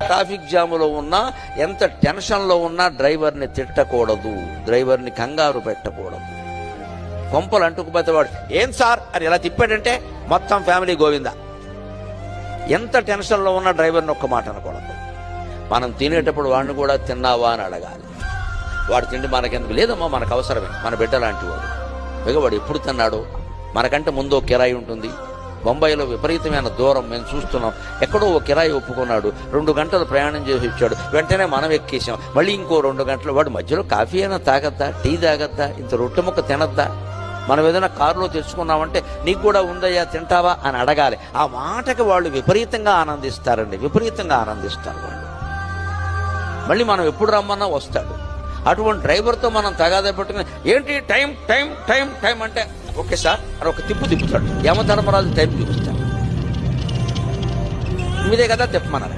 Traffic జాములో ఉన్నా, ఎంత టెన్షన్లో ఉన్నా డ్రైవర్ని తిట్టకూడదు, డ్రైవర్ని కంగారు పెట్టకూడదు. కొంపలు అంటుకుపోతే వాడు ఏం సార్ అని ఇలా తిప్పాడంటే మొత్తం ఫ్యామిలీ గోవిందా. ఎంత టెన్షన్లో ఉన్నా డ్రైవర్ని ఒక్క మాట అనకూడదు. మనం తినేటప్పుడు వాడిని కూడా తిన్నావా అని అడగాలి. వాడు తిండి మనకెందుకు, లేదమ్మా మనకు అవసరమే, మన బిడ్డ లాంటి వాడు. పైగా వాడు ఎప్పుడు తిన్నాడు, మనకంటే ముందు ఒక కిరాయి ఉంటుంది. బొంబాయిలో విపరీతమైన దూరం మేము చూస్తున్నాం. ఎక్కడో ఓ కిరాయి ఒప్పుకున్నాడు, 2 గంటలు ప్రయాణం చేసి వచ్చాడు. వెంటనే మనం ఎక్కేసాం. మళ్ళీ ఇంకో 2 గంటలు. వాడు మధ్యలో కాఫీ అయినా తాగద్దా, టీ తాగద్దా, ఇంత రొట్టె ముక్క తినద్దా? మనం ఏదైనా కారులో తెచ్చుకున్నామంటే నీకు కూడా ఉందయ్యా తింటావా అని అడగాలి. ఆ మాటకి వాళ్ళు విపరీతంగా ఆనందిస్తారండి, విపరీతంగా ఆనందిస్తారు వాళ్ళు. మళ్ళీ మనం ఎప్పుడు రమ్మన్నా వస్తాడు. అటువంటి డ్రైవర్తో మనం తగాదా పెట్టుకుని ఏంటి టైం టైం టైం టైం అంటే ఓకే సార్ అని ఒక తిప్పుతాడు. యమధర్మరాజు టైం చూపిస్తాడు. మీదే కదా తిప్పమన్నారు.